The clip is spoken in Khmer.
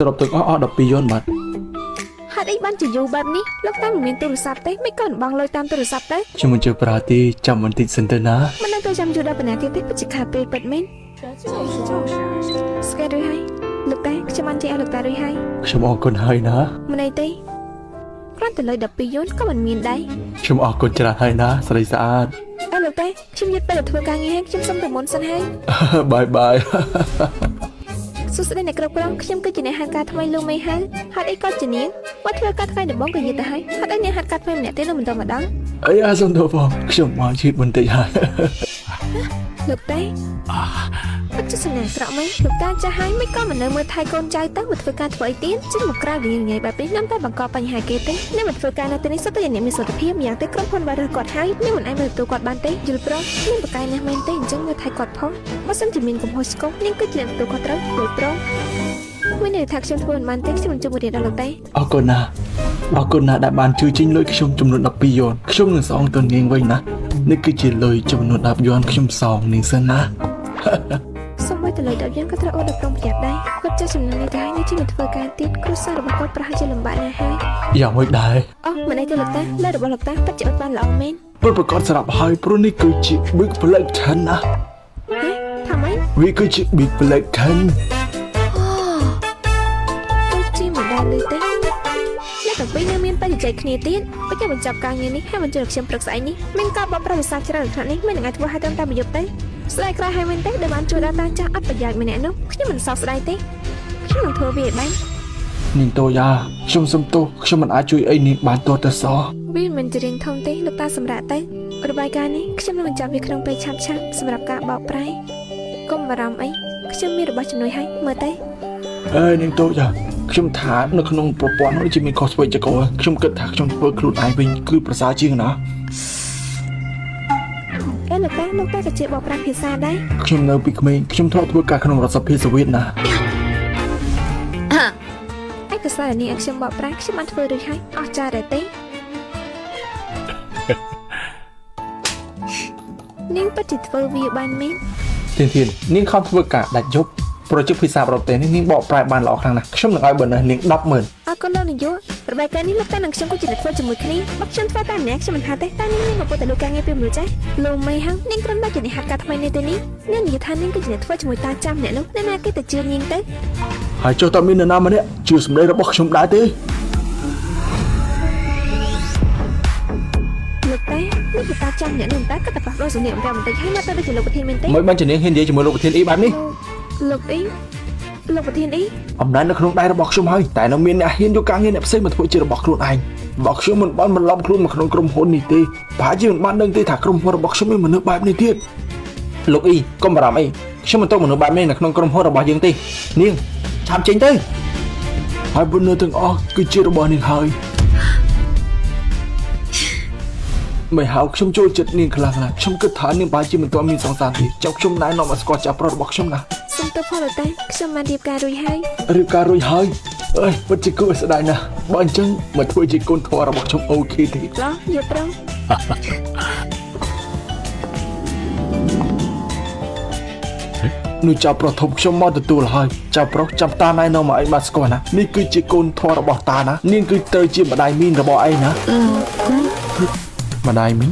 สรุปទាំងអស់អស់12យន់បាទហេតុអីបានជាយូរបែបនេះលោកតាមិនមានទូរស័ព្ទទេមិនក៏បងលុយតាមទូរស័ព្ទទេខ្ញុំមិនជឿប្រាទេចាំបន្តិចសិនទៅណាមិនដឹងទៅចាំយូរដល់ប៉ុណ្ណាទៀតទេពិតជាខាតពេលពិតមែនស្កេតរួយហើយលោកតាខ្ញុំបានជិះឲ្យលោកតារួយហើយខ្ញុំអរគុណហើយណាមិនអីទេគ្រាន់តែលុយ12យន់ក៏មិនមានដែរខ្ញុំអរគុណច្រើនហើយណាស្រីស្អាតអើលោកតាខ្ញុំយត់ពេលទៅធ្វើការងារហើយខ្ញុំសុំទៅមុនសិនហើយបាយបាយសួស្តីអ្នកគ្រប់គ្រងខ្ញុំគឺជាអ្នកហាត់ការថ្មីលោកមេហៅហាត់អីក៏ជានាងមកធ្វើការថ្ងៃដំបូងក៏យល់ទៅហើយហាត់អីអ្នកហាត់ការថ្មីម្នាក់ទៀតនៅមិនទៅម្ដងអីអាសុំទៅបងខ្ញុំមកឈឺបន្តិចហើយលោកតាពិតជាសំណាងស្រក់មែនលោកតាចាស់ហើយមិនក៏មិននៅមើលថែកូនចៅទៅមកធ្វើការធ្វើអីទៀតចេញមកក្រៅរៀងងាយបែបនេះនាំតែបង្កបញ្ហាគេទេអ្នកមិនធ្វើការនៅទីនេះសុទ្ធតែអ្នកមានសុខភាពយ៉ាងទៅក្រុមហ៊ុនបានរើសគាត់ហើយអ្នកមិនអាចមើលទទួលគាត់បានទេយល់ប្រុសមានបកាយណាស់មែនទេអញ្ចឹងមើលថែគាត់ផងបើសិនជាមានកំហុសឆ្គងនាងគឺជាអ្នកទទួលគាត់ត្រូវយល់ប្រុសមិននៅថាខ្ញុំធ្វើមិនបានទេខ្ញុំជម្រាបដល់លោកតាអរគុណណាដែលបានជួយចេញលុយខ្ញុំចំនួន12យន់ខ្ញុំនឹងសងទៅនាងវិញណានេះគឺជាលុយចំនួន10យន់ខ្ញុំសងនាងសិនណាសូម្បីតែលុយ10យន់ក៏ត្រូវអូនដល់ប្រុងប្រយ័ត្នដែរគាត់ចេះចំណេញនេះដែរនេះជាមកធ្វើការទៀតគ្រួសាររបស់គាត់ប្រហែលជាលំបាកណាស់ហើយយ៉ាងម៉េចដែរអូមិនអីទេលោកតាលើរបស់លោកតាពិតជាអត់បានល្អមែនព្រោះប្រកាសស្រាប់ហើយព្រោះនេះគឺជា Big Black Ten ណាថាម៉េចវាគឺជា Big Black Ten ទៅជាមិនដែរលើទេអ្នកទាំងពីរនៅមានបរិយាគ្នាទៀតបើចាំបញ្ចប់ការងារនេះហើយបញ្ចូលខ្ញុំព្រឹកស្អែកនេះមានការបបប្រវិសាច្រើនថ្នាក់នេះមិននឹងអាចធ្វើឲ្យតាមប្រយុទ្ធទេស្ដាយក្រោយហើយមែនទេដែលបានជួយដល់តាចាស់អត់ប្រយោជន៍ម្នាក់នោះខ្ញុំមិនសោកស្ដាយទេខ្ញុំនឹងធ្វើវាឲ្យបាននាងតូយ៉ាខ្ញុំសុំទោសខ្ញុំមិនអាចជួយអីនាងបានទាល់តែសោះវាមិនជារឿងធំទេលោកតាសម្រាប់ទៅរបាយការណ៍នេះខ្ញុំនឹងបញ្ចប់វាក្នុងពេលឆាប់សម្រាប់ការបោកប្រាស់កុំបារម្ភអីខ្ញុំមានរបស់ជំនួយឲ្យមើលទៅអើនាងតូយ៉ាខ្ញុំថានៅក្នុងប្រព័ន្ធនេះជាមានខុសស្វ័យចក្រខ្ញុំគិតថាខ្ញុំធ្វើខ្លួនឯងវិញគឺប្រសើរជាងណាលោកតាក៏ជាបកប្រាស់ភាសាដែរខ្ញុំនៅពីក្មេងខ្ញុំធ្លាប់ធ្វើការក្នុងរដ្ឋសភាសូវៀតណាឯកសារនេះខ្ញុំបកប្រាស់ខ្ញុំបានធ្វើរួចហើយអស់ចាដែរទេនាងពិតជាធ្វើវាបានមែនធាននាងខំធ្វើការដាច់យប់ប្រជិកភាសាប្រទេសនេះនាងបកប្រែបានល្អខ្លាំងណាស់ខ្ញុំនឹងឲ្យបននេះនាង100000អរគុណលោកនាយករបាយការណ៍នេះលោកតានិងខ្ញុំក៏ជាអ្នកធ្វើជាមួយគ្នាបើខ្ញុំធ្វើតែម្នាក់ខ្ញុំមិនថាទេតែនាងមានប្រពន្ធតែលោកការងារពីមនុស្សចេះលោកមេហឹងនាងគ្រាន់តែជាអ្នកហាត់ការថ្មីនៅទីនេះនាងនិយាយថានាងគឺជាអ្នកធ្វើជាមួយតាចាំម្នាក់នោះអ្នកណាគេទៅជឿនាងទៅហើយចុះតើមាននរណាម្នាក់ជឿសម្ដីរបស់ខ្ញុំដែរទេលោកតានេះគឺតាចាំម្នាក់នោះតែក៏តែផ្ដោតសំនៀងអំពីបន្តិចហើយណាទៅដូចជាលោកប្រធានមែនទេមិនបានជានាងហ៊ាននិយាយជាមួយលោកប្រធានអ៊ីបែបនេះលោកអ៊ីលោកប្រធានអ៊ីអំណាចនៅក្នុងដៃរបស់ខ្ញុំហើយតែនៅមានអ្នកហ៊ានយកការងារអ្នកផ្សេងមកធ្វើជារបស់ខ្លួនឯងរបស់ខ្ញុំមិនបានបន្លំខ្លួនមកក្នុងក្រុមហ៊ុននេះទេប្រហែលជាមិនបានដឹងទេថាក្រុមហ៊ុនរបស់ខ្ញុំមានមនុស្សបែបនេះទៀតលោកអ៊ីកុំបារម្ភអីខ្ញុំមិនទុកមនុស្សបែបនេះនៅក្នុងក្រុមហ៊ុនរបស់យើងទេនាងឆាប់ចេញទៅហើយបុណ្យទាំងអស់គឺជារបស់នាងហើយមិនហៅខ្ញុំចូលចិត្តនាងខ្លាំងណាស់ខ្ញុំគិតថានាងបាជាមិនទាន់មានសង្សារទេចៅខ្ញុំណែនាំឲ្យស្គាល់ចាប់ប្រុសរបស់ខ្ញុំណាសុំទោសផងលោកតាខ្ញុំបានរៀបការរួចហើយអើយពិតជាគួរស្ដាយណាស់បើអញ្ចឹងមកធ្វើជាកូនធម៌របស់ខ្ញុំអូខេទេឡោះយល់ព្រមនោះចៅប្រុសធំខ្ញុំមកទទួលហើយចៅប្រុសចាំតាណែនាំមកឯងបានស្គាល់ណានេះគឺជាកូនធម៌របស់តាណានាងគឺត្រូវជាម្ដាយមីងរបស់ឯងណាម្ដាយមីង